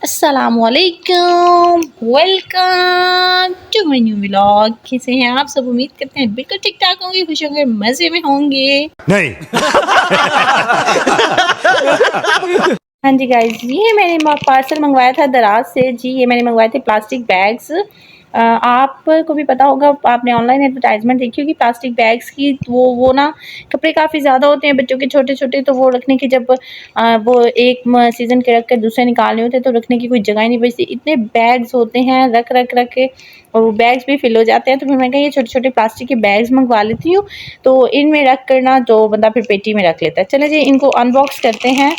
अस्सलामुअलैकुम, welcome to my new vlog. कैसे हैं आप सब? उम्मीद करते हैं बिल्कुल ठीक ठाक होंगे, खुश होंगे, मजे में होंगे। नहीं। हाँ जी गाइज, ये मैंने पार्सल मंगवाया था दराज से जी। ये मैंने मंगवाए थे प्लास्टिक बैग्स। आपको भी पता होगा, आपने ऑनलाइन एडवर्टाइजमेंट देखी होगी प्लास्टिक बैग्स की। तो वो ना कपड़े काफ़ी ज़्यादा होते हैं बच्चों के छोटे छोटे, तो वो रखने की जब वो एक सीज़न के रख कर दूसरे निकालने होते हैं तो रखने की कोई जगह ही नहीं बचती। इतने बैग्स होते हैं रख रख रख के, और वो बैग्स भी फिल हो जाते हैं। तो फिर मैं कहा ये छोटे छोटे प्लास्टिक के बैग्स मंगवा लेती हूँ, तो इनमें रख कर ना तो बंदा फिर पेटी में रख लेता है। चले जी इनको अनबॉक्स करते हैं,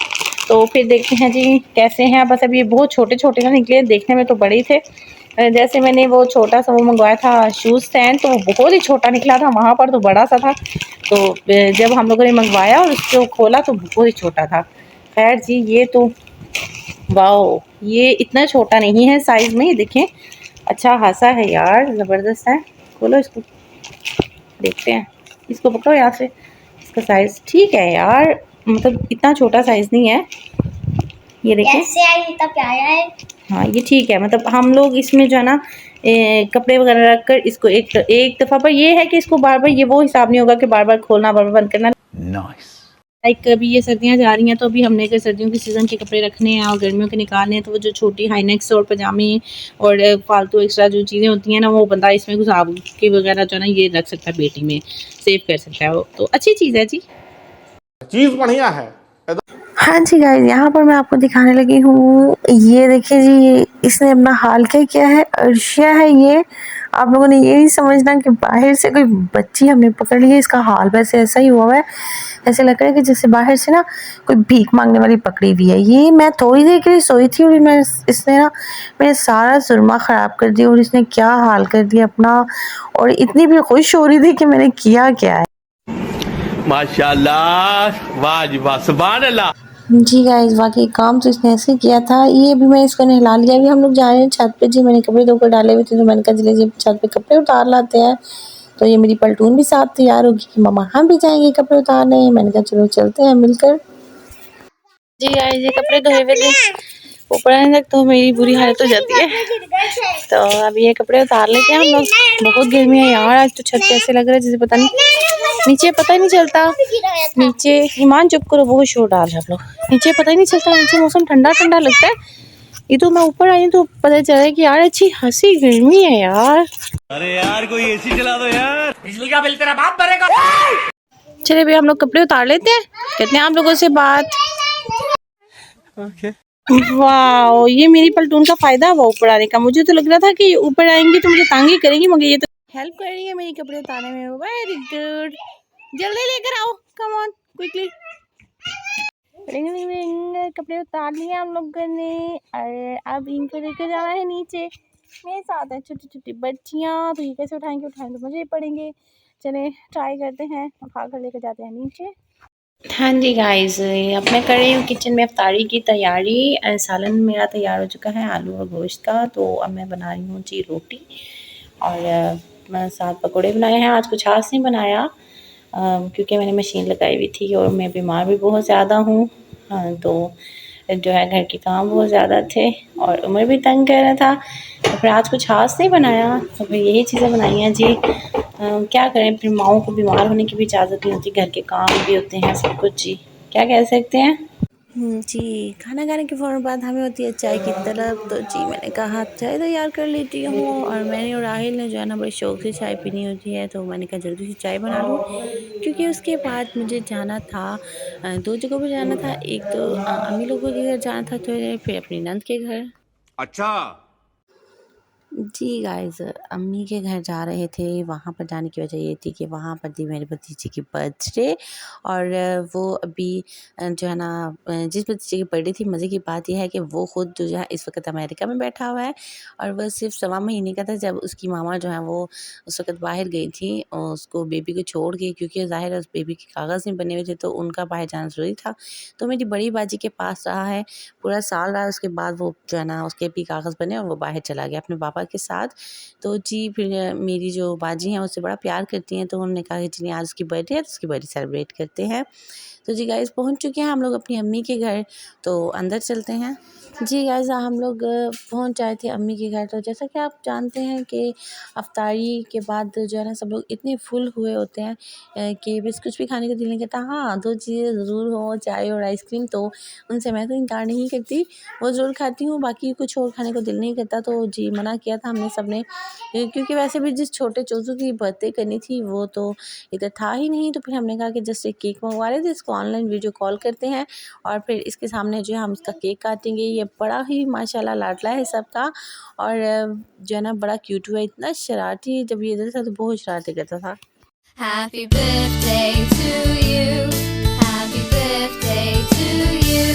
तो फिर देखते हैं जी कैसे हैं। बस अभी ये बहुत छोटे छोटे ना निकले, देखने में तो बड़े ही थे। जैसे मैंने वो छोटा सा वो मंगवाया था शूज़ स्टैंड, तो वो बहुत ही छोटा निकला था, वहाँ पर तो बड़ा सा था। तो जब हम लोगों ने मंगवाया और उसको खोला तो बहुत ही छोटा था। खैर जी, ये तो वाओ, ये इतना छोटा नहीं है साइज़ में, ये देखें अच्छा खासा है यार, ज़बरदस्त है। खोलो इसको, देखते हैं। इसको पकड़ो यहाँ से, इसका साइज़ ठीक है यार, मतलब इतना छोटा साइज़ नहीं है। ये देखिए इतना प्यारा है। हाँ ये ठीक है, मतलब हम लोग इसमें जो है ना कपड़े वगैरह रख कर इसको एक दफ़ा पर ये है कि इसको बार बार ये वो हिसाब नहीं होगा कि बार बार खोलना बार बार बंद करना। नाइस। लाइक अभी ये सर्दियाँ जा रही हैं, तो अभी हमने अगर सर्दियों के सीज़न के कपड़े रखने हैं और गर्मियों के निकालने हैं, तो वो जो छोटी हाई नेक्स और पजामे और फालतू एक्स्ट्रा जो चीज़ें होती हैं ना, वो बंदा इसमें घुसा के वगैरह जो है ना ये रख सकता है, पेटी में सेव कर सकता है। वो तो अच्छी चीज़ है जी, चीज बढ़िया है। हाँ जी गाइस, यहाँ पर मैं आपको दिखाने लगी हूँ। ये देखिए जी, इसने अपना हाल क्या किया है। अर्शिया है ये। आप लोगों ने ये नहीं समझना कि बाहर से कोई बच्ची हमने पकड़ ली है, इसका हाल वैसे ऐसा ही हुआ है। ऐसे लग रहा है कि जैसे बाहर से ना कोई भीख मांगने वाली पकड़ी हुई है। ये मैं थोड़ी देर के लिए सोई थी और मैं इसने ना मेरा सारा सुरमा ख़राब कर दिया, और इसने क्या हाल कर दिया अपना। और इतनी भी खुश हो रही थी कि मैंने किया क्या है। माशाल्लाह, वाह जी वाह, सुभान अल्लाह। जी गाइस, वाकई काम तो इसने ऐसे किया था। ये अभी मैं इसको नहला लिया। अभी हम लोग जा रहे हैं छत पे जी। मैंने कपड़े धोकर डाले हुए थे, तो मैंने कहा चलिए जी छत पे कपड़े उतार लाते हैं। तो ये मेरी पलटून भी साथ तैयार होगी कि मम्मा हम भी जाएंगे कपड़े उतारने। मैंने कहा चलो चलते हैं मिलकर। जी गाइस, ये कपड़े धोए हुए थे, ऊपर आने तक तो मेरी बुरी हालत हो जाती है। तो अब ये कपड़े उतार लेते हैं हम लोग। बहुत गर्मी है यार, आज तो छत पे ऐसे लग रहा है जैसे पता नहीं नीचे पता ही नहीं चलता। नीचे ईमान चुप करो, बहुत शोर डाल रहे आप लोग। नीचे पता ही नहीं चलता, नीचे मौसम ठंडा ठंडा लगता है। ये तो मैं ऊपर आई तो पता चला है कि यार अच्छी हंसी गर्मी है यार। अरे यार कोई एसी चला दो यार। बिजली का बिल तेरा बाप भरेगा। चलिए भैया हम लोग कपड़े उतार लेते हैं, कहते हैं आप लोगों से बात। वाह, ये मेरी पलटून का फायदा हुआ ऊपर आने का। मुझे तो लग रहा था कि ऊपर आएंगी तो मुझे तंग ही करेंगी, मगर ये तो हेल्प कर रही है मेरी कपड़े उतारने में। वेरी गुड, जल्दी लेकर आओ, कम ऑन क्विकली। कपड़े उतार लिए हम लोगों ने, और अब इनको लेकर जाना है नीचे। मेरे साथ है छोटी छोटी बच्चियाँ, तो ये कैसे उठाएंगे? उठाएंगे तो मुझे ही पड़ेंगे। चले ट्राई करते हैं, उठा कर लेकर जाते हैं नीचे। हाँ जी गाइस, अब मैं कर रही हूँ किचन में अफ्तारी की तैयारी। सालन मेरा तैयार हो चुका है आलू और गोश्त का। तो अब मैं बना रही हूँ जी रोटी, और मैं साथ पकोड़े बनाए हैं। आज कुछ खास नहीं बनाया, क्योंकि मैंने मशीन लगाई हुई थी और मैं बीमार भी बहुत ज़्यादा हूँ। तो जो है घर के काम बहुत ज़्यादा थे और उम्र भी तंग कर रहा था, तो फिर आज कुछ खास नहीं बनाया। तो फिर यही चीज़ें बनाई हैं जी। क्या करें, फिर माओं को बीमार होने की भी इजाज़त नहीं होती, घर के काम भी होते हैं सब कुछ जी, क्या कह सकते हैं। जी, खाना खाने के फ़ौरन बाद हमें होती है चाय की तलब। तो जी मैंने कहा चाय तैयार कर लेती हूँ, और मैंने और राहिल ने जो है ना बड़े शौक़ से चाय पीनी होती है। तो मैंने कहा जल्दी से चाय बना लूँ, क्योंकि उसके बाद मुझे जाना था 2 जगहों पर जाना था। एक तो अम्मी लोगों के घर जाना था, तो फिर अपनी नंद के घर। अच्छा। जी गाइस, अम्मी के घर जा रहे थे। वहाँ पर जाने की वजह ये थी कि वहाँ पर थी मेरे भतीजे की बर्थडे, और वो अभी जो है ना जिस भतीजे की बर्थडे थी, मज़े की बात यह है कि वो खुद जो है इस वक्त अमेरिका में बैठा हुआ है, और वह सिर्फ 1.25 महीने का था जब उसकी मामा जो है वो उस वक्त बाहर गई थी और उसको बेबी को छोड़ के, क्योंकि ज़ाहिर है उस बेबी के कागज़ नहीं बने हुए थे, तो उनका बाहर जाना ज़रूरी था। तो मेरी बड़ी बाजी के पास रहा है, पूरा साल रहा। उसके बाद वो जो है ना उसके भी कागज़ बने और वो बाहर चला गया अपने पापा के साथ। तो जी फिर मेरी जो बाजी हैं उससे बड़ा प्यार करती हैं, तो उन्होंने कहा कि चलिए आज उसकी बर्थडे है तो उसकी बर्थडे सेलिब्रेट करते हैं। तो जी गाइस पहुंच चुके हैं हम लोग अपनी अम्मी के घर, तो अंदर चलते हैं। जी गाइस हम लोग पहुंच आए थे अम्मी के घर। तो जैसा कि आप जानते हैं कि अफ्तारी के बाद जो है ना सब लोग इतने फुल हुए होते हैं कि बस कुछ भी खाने को दिल नहीं करता। हाँ, 2 चीज़ें ज़रूर हो, चाय और आइसक्रीम, तो उनसे मैं तो इनकार नहीं करती, वो ज़रूर खाती हूँ, बाकी कुछ और खाने को दिल नहीं करता। तो जी मना किया था हमने सबने, क्योंकि वैसे भी जिस छोटे चोज़ू की बर्थडे करनी थी वो तो इधर था ही नहीं। तो फिर हमने कहा कि जस्ट एक केक मंगवा रहे थे, इसको ऑनलाइन वीडियो कॉल करते हैं और फिर इसके सामने जो है हम इसका केक काटेंगे। ये बड़ा ही माशाल्लाह लाडला है सबका और जो है ना बड़ा क्यूट हुआ, इतना शरारती, जब ये इधर था तो बहुत शरारती करता था। Happy birthday to you. Happy birthday to you.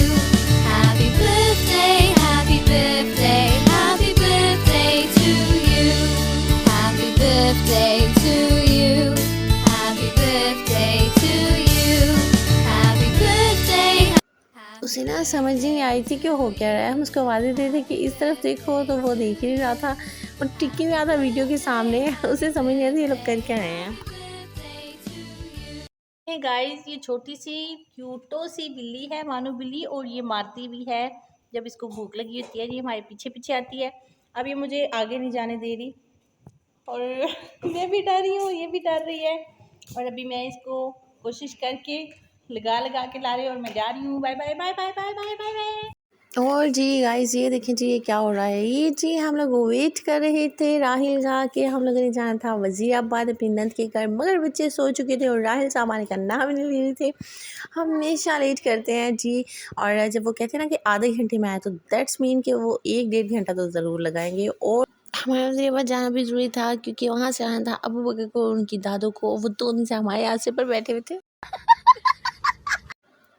Happy birthday, happy birthday, happy birthday to you. Happy birthday to you. Happy birthday to you. Happy birthday. उसे ना समझ ही नहीं आई थी कि हो क्या रहा है। हम उसको आवाज़ें दे थे कि इस तरफ देखो, तो वो देख ही नहीं रहा था और टिक ही नहीं रहा था वीडियो के सामने। उसे समझ नहीं आई थी ये लोग कर क्या रहे हैं। हे गाइस, ये छोटी सी क्यूटो सी बिल्ली है, मानो बिल्ली, और ये मारती भी है जब इसको भूख लगी होती है। ये हमारे पीछे पीछे आती है। अब ये मुझे आगे नहीं जाने दे रही और मैं भी डर रही हूँ, ये भी डर रही है। और अभी मैं इसको कोशिश करके लगा के ला रही हूँ और मैं जा रही हूँ। Bye bye bye bye bye bye bye bye. और जी गाइस ये देखें जी, ये क्या हो रहा है। ये जी हम लोग वेट कर रहे थे राहिल का कि हम लोगों ने जाना था वज़ीराबाद अपनी नंद के घर, मगर बच्चे सो चुके थे और राहिल साहब आने का नाम ही नहीं ले रहे थे। हम हमेशा लेट करते हैं जी। और जब वो कहते हैं ना कि आधे घंटे में आए, तो दैट्स मीन कि वो 1-1.5 घंटा तो ज़रूर लगाएंगे। और हमारे वज़ीराबाद जाना भी ज़रूरी था, क्योंकि वहाँ से आना था अबू बकर को और उनकी दादों को। वो 2 दिन से हमारे आसे पर बैठे हुए थे।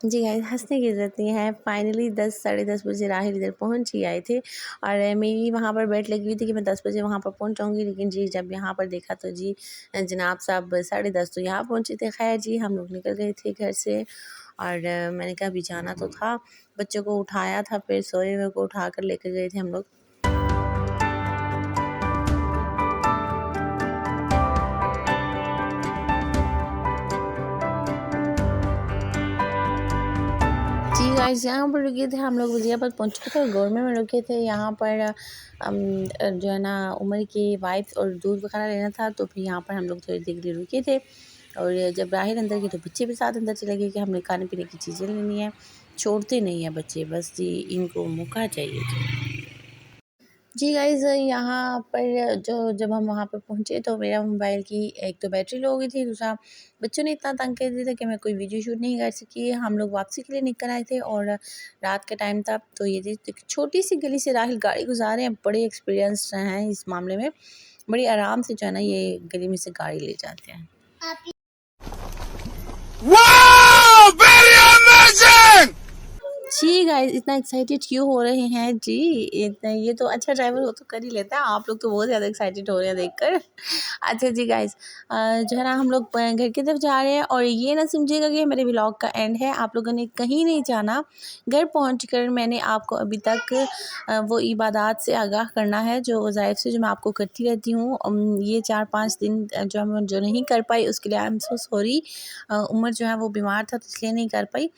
जी गाइस हँसने की ज़रूरत नहीं है। फाइनली 10 साढ़े 10 बजे राहिल इधर पहुँच ही आए थे और मेरी वहाँ पर बैठ लगी हुई थी कि मैं 10 बजे वहाँ पर पहुँच जाऊँगी। लेकिन जी जब यहाँ पर देखा तो जी जनाब साहब 10:30 तो यहाँ पहुँचे थे। खैर जी हम लोग निकल गए थे घर से और मैंने कहा अभी जाना तो था। बच्चों को उठाया था, फिर सोए हुए को उठा कर लेकर गए थे हम लोग। जी गाइस यहाँ पर रुके थे हम लोग, वज़ीराबाद पहुँच चुके थे और गोरमे में रुके थे। यहाँ पर जो है ना उमर की वाइफ और दूध वगैरह लेना था, तो फिर यहाँ पर हम लोग थोड़ी देर के लिए रुके थे। और जब राहिल अंदर गए तो बच्चे भी साथ अंदर चले गए कि हमने खाने पीने की चीज़ें लेनी है। छोड़ते नहीं हैं बच्चे, बस जी इनको मौका चाहिए। जी गाइज़ यहाँ पर जब हम वहाँ पर पहुँचे तो मेरा मोबाइल की एक तो बैटरी लो हो गई थी, दूसरा बच्चों ने इतना तंग कर दिया था कि मैं कोई वीडियो शूट नहीं कर सकी। हम लोग वापसी के लिए निकल आए थे और रात का टाइम था। तो ये छोटी सी गली से राहिल गाड़ी गुजार रहे हैं, बड़े एक्सपीरियंस हैं इस मामले में, बड़ी आराम से जो है ना ये गली में से गाड़ी ले जाते हैं। Wow! Very amazing! जी गाइस इतना एक्साइटेड क्यों हो रहे हैं जी? इतना ये तो अच्छा ड्राइवर हो तो कर ही लेता है, आप लोग तो बहुत ज़्यादा एक्साइटेड हो रहे हैं देखकर। अच्छा जी गाइस जो है ना हम लोग घर की तरफ जा रहे हैं और ये ना समझिएगा कि मेरे व्लॉग का एंड है। आप लोगों ने कहीं नहीं जाना। घर पहुंचकर मैंने आपको अभी तक वो इबादत से आगाह करना है जो वज़ाइफ से जो मैं आपको करती रहती हूँ। ये 4-5 दिन जो नहीं कर पाई उसके लिए I am so sorry. Umar जो है वो बीमार था तो इसलिए नहीं कर पाई।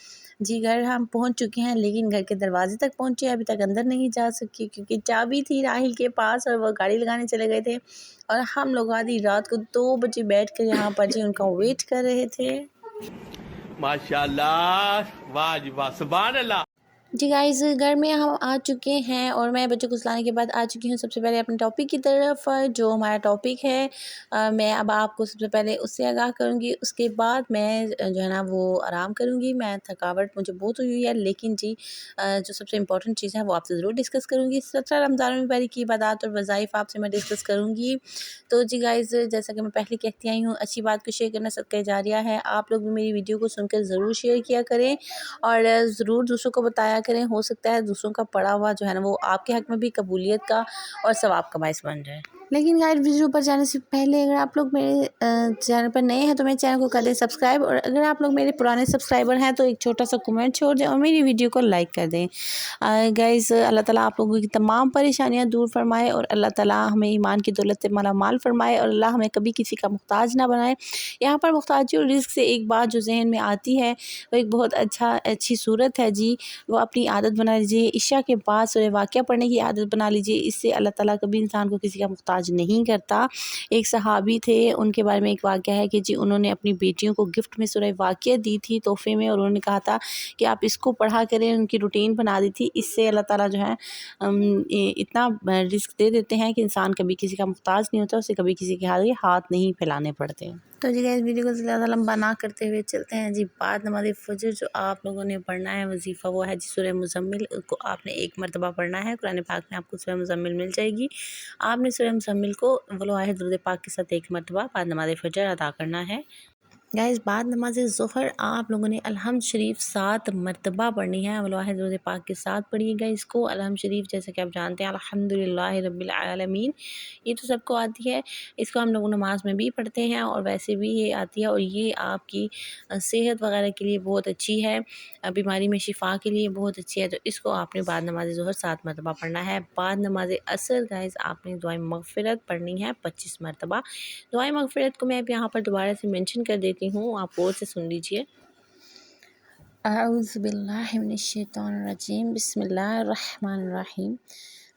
जी घर हम पहुंच चुके हैं, लेकिन घर के दरवाजे तक पहुंचे, अभी तक अंदर नहीं जा सकी क्योंकि चाबी थी राहिल के पास और वो गाड़ी लगाने चले गए थे। और हम लोग आधी रात को 2 बजे बैठकर यहाँ पर जी उनका वेट कर रहे थे। माशाल्लाह, वाह जी वाह, सुभान अल्लाह। जी गाइस घर में हम आ चुके हैं और मैं बच्चों को सुलाने के बाद आ चुकी हूँ सबसे पहले अपने टॉपिक की तरफ। जो हमारा टॉपिक है मैं अब आपको सबसे पहले उससे आगाह करूँगी, उसके बाद मैं जो है ना वो आराम करूँगी। मैं थकावट मुझे बहुत हुई है, लेकिन जी जो सबसे इम्पोर्टेंट चीज़ है वो आपसे ज़रूर डिस्कस करूँगी। 17 रमज़ान मुबारक की इबादत और वज़ाइफ आपसे मैं डिस्कस करूँगी। तो जी गाइस जैसा कि मैं पहले कहती आई हूँ, अच्छी बात को शेयर करना सदका जारिया है। आप लोग भी मेरी वीडियो को सुनकर ज़रूर शेयर किया करें और ज़रूर दूसरों को बताया करें। हो सकता है दूसरों का पढ़ा हुआ जो है ना वो आपके हक़ में भी कबूलियत का और सवाब का बाइस बन जाए। लेकिन गाइस वीडियो पर जाने से पहले अगर आप लोग मेरे चैनल पर नए हैं तो मेरे चैनल को कर दें सब्सक्राइब, और अगर आप लोग मेरे पुराने सब्सक्राइबर हैं तो एक छोटा सा कमेंट छोड़ दें और मेरी वीडियो को लाइक कर दें। गाइस अल्लाह ताला आप लोगों की तमाम परेशानियां दूर फरमाए और अल्लाह ताला हमें ईमान की दौलत से मालामाल फरमाए और अल्लाह हमें कभी किसी का मुहताज ना बनाए। यहाँ पर मुहताजी और रिज़्क से एक बात जो जहन में आती है वो एक बहुत अच्छी सूरत है जी, वो अपनी आदत बना लीजिए। इशा के बाद सूरह वाक़िया पढ़ने की आदत बना लीजिए, इससे अल्लाह ताला कभी इंसान को किसी का मुहताज नहीं करता। एक सहाबी थे, उनके बारे में एक वाक़या है कि जी उन्होंने अपनी बेटियों को गिफ्ट में सूरह वाक़िया दी थी तोहफ़े में, और उन्होंने कहा था कि आप इसको पढ़ा करें, उनकी रूटीन बना दी थी। इससे अल्लाह ताला जो है इतना रिस्क दे देते हैं कि इंसान कभी किसी का मुहताज नहीं होता, उसे कभी किसी के आगे हाथ नहीं फैलाने पड़ते। तो जी गाइस वीडियो को ज़्यादा लंबा ना करते हुए चलते हैं जी बाद नमाज़ फ़जर जो आप लोगों ने पढ़ना है वजीफ़ा वो है जी सूरह मुज़म्मिल को आपने एक मरतबा पढ़ना है। कुरान पाक में आपको सूरह मुज़म्मिल मिल जाएगी। आपने सूरह मुज़म्मिल को वलो आयत दुरूद पाक के साथ एक मरतबा बाद नमाज़ फ़जर अदा करना है। गाइस बाद नमाज ज़ोहर आप लोगों ने अलहम्द शरीफ 7 मरतबा पढ़नी है। वलो आयत दुरूद पाक के साथ पढ़िएगा इसको। अलहम्द शरीफ जैसे कि आप जानते हैं अल्हम्दुलिल्लाहि रब्बिल आलमीन, ये तो सबको आती है। इसको हम लोग नमाज में भी पढ़ते हैं और वैसे भी ये आती है, और ये आपकी सेहत वगैरह के लिए बहुत अच्छी है, बीमारी में शिफा के लिए बहुत अच्छी है। तो इसको आपने बाद नमाज ज़ोहर 7 मरतबा पढ़ना है। बाद नमाज असर गाइस आपने दुआए मग़फ़िरत पढ़नी है 25 मरतबा। दुआए मग़फ़िरत को मैं अब यहाँ पर दोबारा से मेंशन कर देती हूँ, आप और से सुन लीजिए। अऊज़ु बिल्लाहि मिनश शैतानिर रजीम, बिस्मिल्लाहिर रहमानिर रहीम,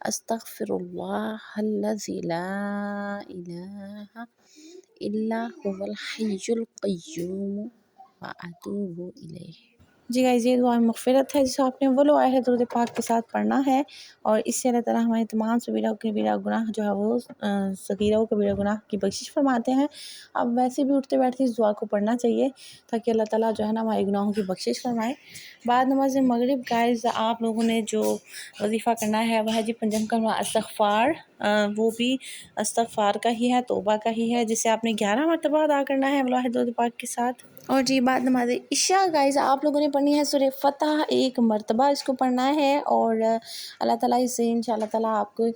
अस्तग़फ़िरुल्लाहल्लज़ी ला इलाहा इल्ला हुवल हय्युल क़य्यूम व अतूबु इलैह। जी गाइस ये दुआ मग़फ़िरत है जिसे आपने वलो आयत दुरूद पाक के साथ पढ़ना है, और इससे अल्लाह ताला हमारे तमाम सगीरा कबीरा गुनाह जो है वो सगीरा व कबीरा गुनाह की बख्शिश फरमाते हैं। अब वैसे भी उठते बैठते इस दुआ को पढ़ना चाहिए ताकि अल्लाह ताला जो है ना हमारे गुनाहों की बख्शिश फरमाए। बाद नमाज़ मगरिब गाइस आप लोगों ने जो वजीफ़ा करना है वह है जी 55 कलमा इस्तग़फ़ार, वो भी इस्तग़फ़ार का ही है, तौबा का ही है, जिसे आपने 11 मरतबा अदा करना है वलो आयत दुरूद पाक के साथ। और जी बाद नमाज़ इशा गाइस आप लोगों ने पढ़नी है सूरह फ़तह एक मरतबा इसको पढ़ना है, और अल्लाह ताला इससे इंशाअल्लाह ताला आपको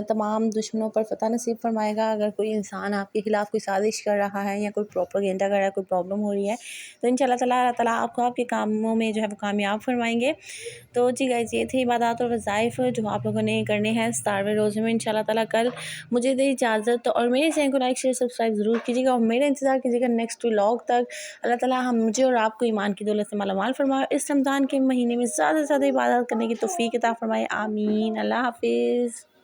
तमाम दुश्मनों पर फ़तह नसीब फरमाएगा। अगर कोई इंसान आपके ख़िलाफ़ कोई साजिश कर रहा है या कोई प्रोपेगेंडा कर रहा है, कोई प्रॉब्लम हो रही है, तो इंशाअल्लाह ताला अल्लाह ताला आपको आपके कामों में जो है वो कामयाब फरमाएंगे। तो जी गाइस ये थे इबादत और वज़ाइफ़ जो आप लोगों ने करने हैं 17वें रोज़े में इंशाअल्लाह ताला। कल मुझे दे इजाज़त, और मेरे चैनल को लाइक शेयर सब्सक्राइब ज़रूर कीजिएगा और मेरा इंतज़ार कीजिएगा नेक्स्ट व्लॉग तक। अल्लाह ताला हम मुझे और आपको ईमान की दौलत से मालामाल फरमाए, इस रमज़ान के महीने में ज़्यादा से ज़्यादा इबादत करने की तौफ़ीक अता फरमाए। आमीन। अल्लाह हाफ़िज़।